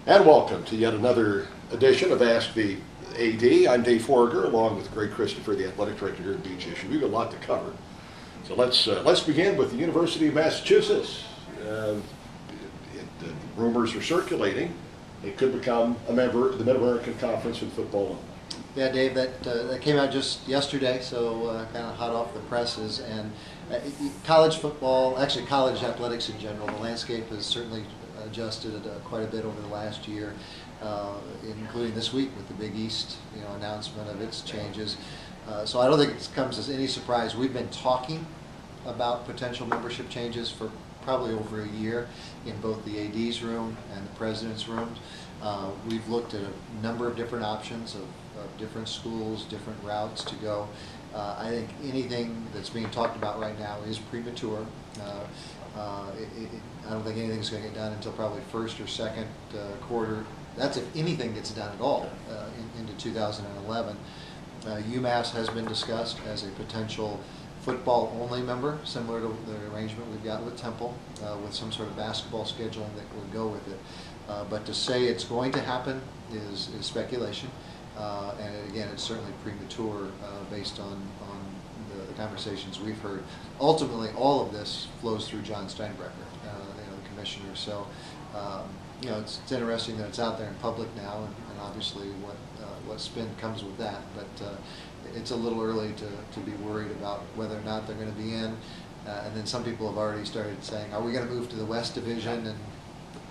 And welcome to yet another edition of Ask the AD. I'm Dave Horger, along with Greg Christopher, the athletic director here at BGSU. We've got a lot to cover. So let's begin with the University of Massachusetts. Rumors are circulating. It could become a member of the MidAmerican Conference in football. Yeah, Dave, that came out just yesterday, so kind of hot off the presses. And college football, actually college athletics in general, the landscape has certainly adjusted quite a bit over the last year, including this week with the Big East, announcement of its changes. So I don't think it comes as any surprise. We've been talking about potential membership changes for probably over a year in both the AD's room and the president's rooms. We've looked at a number of different options of different schools, different routes to go. I think anything that's being talked about right now is premature. I don't think anything's going to get done until probably first or second quarter. That's if anything gets done at all into 2011. UMass has been discussed as a potential football-only member, similar to the arrangement we've got with Temple, with some sort of basketball scheduling that would go with it. But to say it's going to happen is speculation, and again, it's certainly premature based on the conversations we've heard. Ultimately, all of this flows through John Steinbrecher, the commissioner. So, it's interesting that it's out there in public now, and obviously what spin comes with that. But it's a little early to be worried about whether or not they're going to be in. And then some people have already started saying, "Are we going to move to the West Division?" And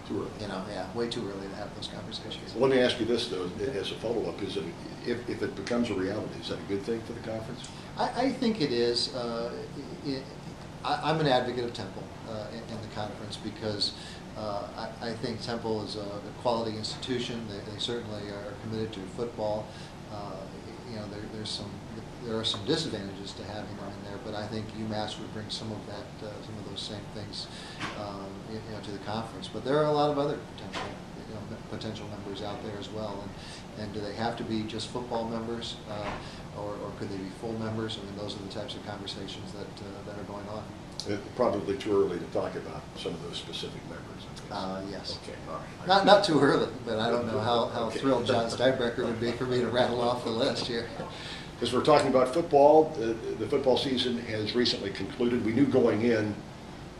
too early. Way too early to have those conversations. Well, let me ask you this though, as a follow-up: is it if it becomes a reality, is that a good thing for the conference? I think it is. I'm an advocate of Temple in the conference because I think Temple is a quality institution. They certainly are committed to football. There are some disadvantages to having them in there, but I think UMass would bring some of those same things, to the conference. But there are a lot of other potential members out there as well. And do they have to be just football members, or could they be full members? I mean, those are the types of conversations that are going on. It's probably too early to talk about some of those specific members. Yes. Okay. All right. Not too early, but I don't know how thrilled John Steinbrecher would be for me to rattle off the list here. As we're talking about football, the football season has recently concluded. We knew going in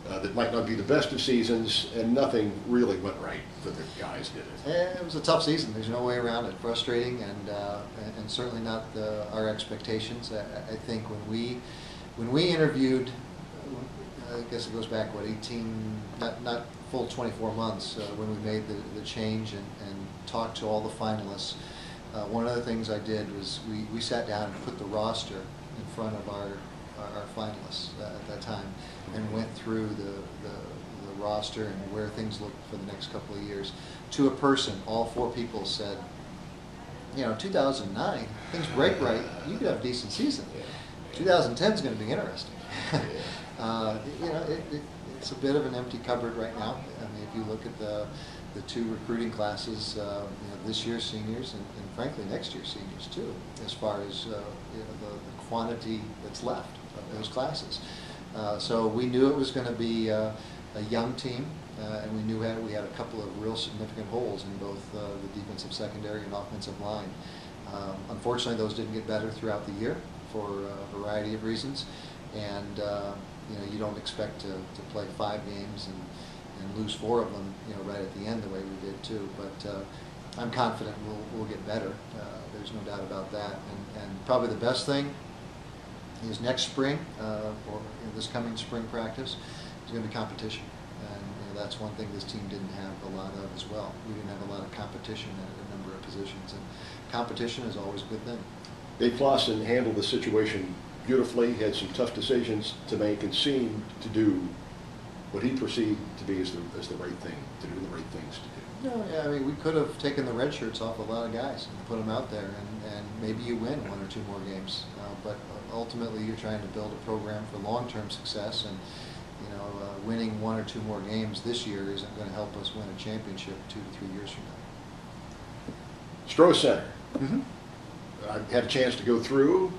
that might not be the best of seasons, and nothing really went right for the guys, did it? It was a tough season. There's no way around it. Frustrating, and certainly not our expectations. I think when we interviewed, I guess it goes back 18, not full 24 months when we made the change and talked to all the finalists. One of the things I did was we sat down and put the roster in front of our finalists at that time and went through the roster and where things looked for the next couple of years. To a person, all four people said, 2009, things break right, you could have a decent season. 2010 is going to be interesting. It's a bit of an empty cupboard right now. I mean, if you look at the two recruiting classes, this year's seniors and frankly next year's seniors too, as far as the quantity that's left of those classes. So we knew it was going to be a young team, and we knew we had a couple of real significant holes in both the defensive secondary and offensive line. Unfortunately, those didn't get better throughout the year for a variety of reasons, and you don't expect to play 5 games and lose 4 of them, right at the end the way we did too. But I'm confident we'll get better. There's no doubt about that. And probably the best thing is next spring, or this coming spring practice, is going to be competition. And that's one thing this team didn't have a lot of as well. We didn't have a lot of competition at a number of positions, and competition is always a good thing. Dave Clausen handled the situation beautifully, had some tough decisions to make, and seemed to do what he perceived to be as the right thing to do, the right things to do. No, yeah, I mean, we could have taken the red shirts off a lot of guys and put them out there, and maybe you win 1 or 2 more games. But ultimately, you're trying to build a program for long-term success, and winning 1 or 2 more games this year isn't going to help us win a championship 2 to 3 years from now. Stroh Center. Mm-hmm. I had a chance to go through.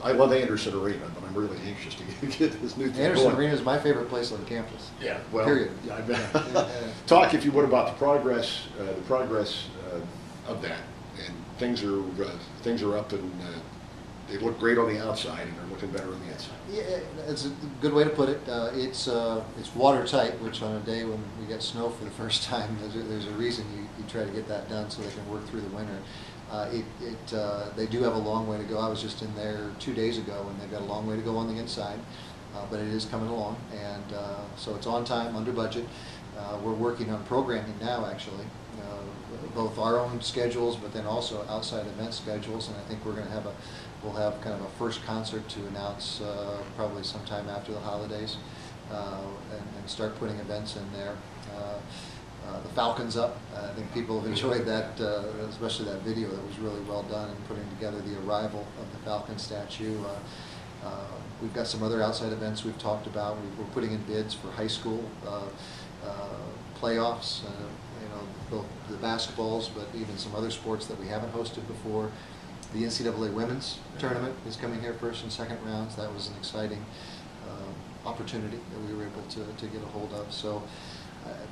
I love Anderson Arena, but I'm really anxious to get this new thing Anderson going. Arena is my favorite place on campus. Yeah, well, period. Yeah, I bet. Talk, if you would, about the progress of that. And things are up, and they look great on the outside, and they're looking better on the inside. Yeah, it's a good way to put it. It's watertight, which on a day when we get snow for the first time, there's a reason you try to get that done so they can work through the winter. They do have a long way to go. I was just in there 2 days ago, and they've got a long way to go on the inside, but it is coming along, and so it's on time, under budget. We're working on programming now, actually, both our own schedules, but then also outside event schedules, and I think we'll have kind of a first concert to announce probably sometime after the holidays, and start putting events in there. The Falcon's up. I think people have enjoyed that, especially that video that was really well done in putting together the arrival of the Falcon statue. We've got some other outside events we've talked about. We're putting in bids for high school playoffs, both the basketballs, but even some other sports that we haven't hosted before. The NCAA women's tournament is coming here first and second rounds. That was an exciting opportunity that we were able to get a hold of. So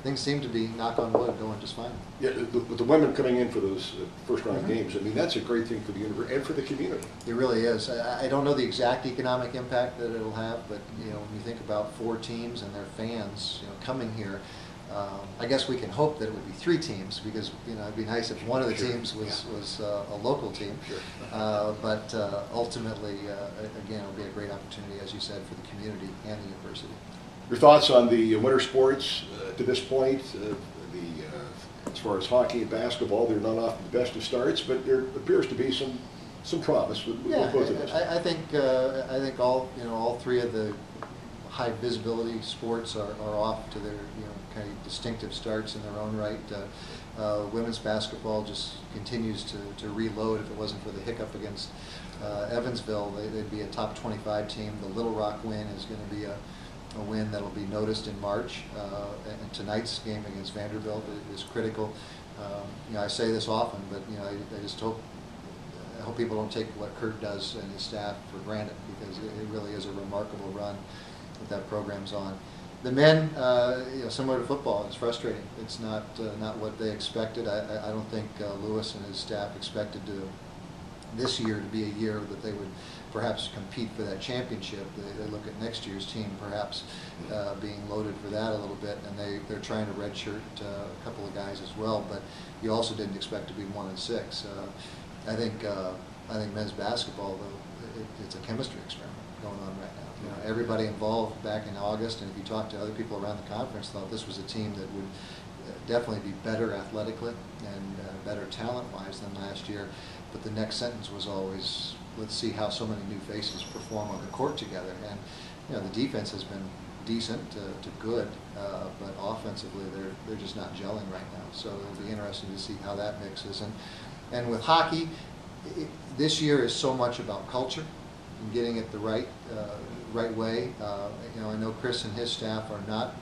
things seem to be, knock on wood, going just fine. Yeah, with the women coming in for those first round games, I mean, that's a great thing for the university and for the community. It really is. I don't know the exact economic impact that it'll have, but when you think about 4 teams and their fans, coming here, I guess we can hope that it would be 3 teams, because it'd be nice if one of the teams was a local team. Sure. But ultimately, again, it'll be a great opportunity, as you said, for the community and the university. Your thoughts on the winter sports to this point? As far as hockey and basketball, they're not often the best of starts, but there appears to be some promise with both of those. I think all 3 of the high visibility sports are off to their kind of distinctive starts in their own right. Women's basketball just continues to reload. If it wasn't for the hiccup against Evansville, they'd be a top 25 team. The Little Rock win is going to be a win that'll be noticed in March, and tonight's game against Vanderbilt is critical. I say this often, but I just hope people don't take what Kurt does and his staff for granted, because it really is a remarkable run that program's on. The men, similar to football, it's frustrating. It's not what they expected. I don't think Lewis and his staff expected this year to be a year that they would perhaps compete for that championship. They look at next year's team perhaps being loaded for that a little bit, and they're trying to redshirt a couple of guys as well. But you also didn't expect to be 1-6. I think men's basketball, though, it's a chemistry experiment going on right now. Everybody involved back in August, and if you talk to other people around the conference, thought this was a team that would definitely be better athletically and better talent-wise than last year. But the next sentence was always, let's see how so many new faces perform on the court together. And the defense has been decent to good, but offensively they're just not gelling right now. So it'll be interesting to see how that mixes. And with hockey, this year is so much about culture and getting it the right way. I know Chris and his staff are not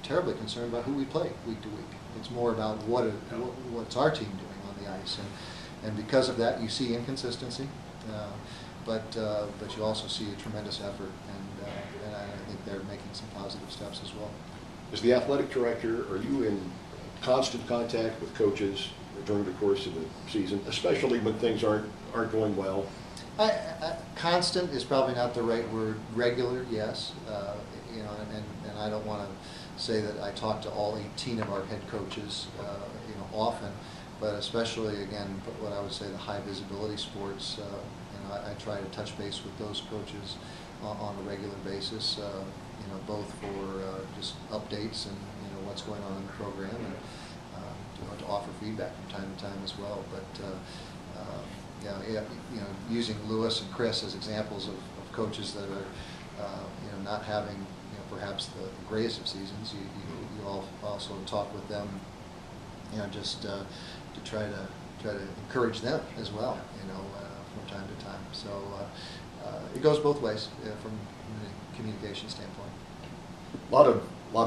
terribly concerned about who we play week to week. It's more about what's our team doing on the ice, and because of that, you see inconsistency, but you also see a tremendous effort, and I think they're making some positive steps as well. As the athletic director, are you in constant contact with coaches during the course of the season, especially when things aren't going well? Constant is probably not the right word. Regular, yes. And I don't want to say that I talk to all 18 of our head coaches, often, but especially, again, what I would say the high visibility sports. I try to touch base with those coaches on a regular basis. Both for just updates and what's going on in the program, and to offer feedback from time to time as well. But using Lewis and Chris as examples of coaches that are not having perhaps the greatest of seasons, you also talk with them, just to try to encourage them as well, from time to time. So it goes both ways from a communication standpoint. A lot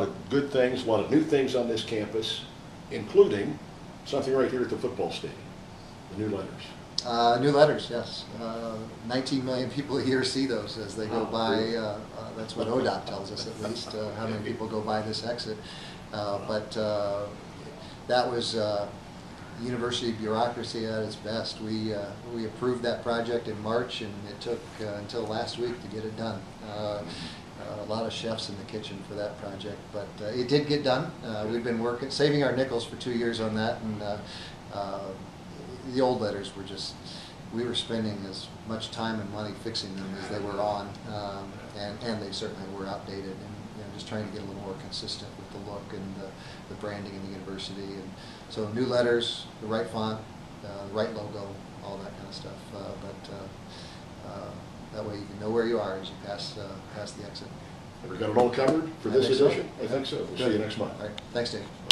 of good things, a lot of new things on this campus, including something right here at the football stadium, the new letters. New letters, yes. 19 million people a year see those as they go by. That's what ODOT tells us, at least, how many people go by this exit. But that was university bureaucracy at its best. We approved that project in March, and it took until last week to get it done. A lot of chefs in the kitchen for that project, but it did get done. We've been saving our nickels for 2 years on that, and the old letters were just, we were spending as much time and money fixing them as they were on, and they certainly were outdated, and just trying to get a little more consistent with the look and the branding in the university. And so new letters, the right font, the right logo, all that kind of stuff. That way you can know where you are as you pass the exit. Have we got it all covered for this edition? I think so. We'll see you next month. All right. Thanks, Dave.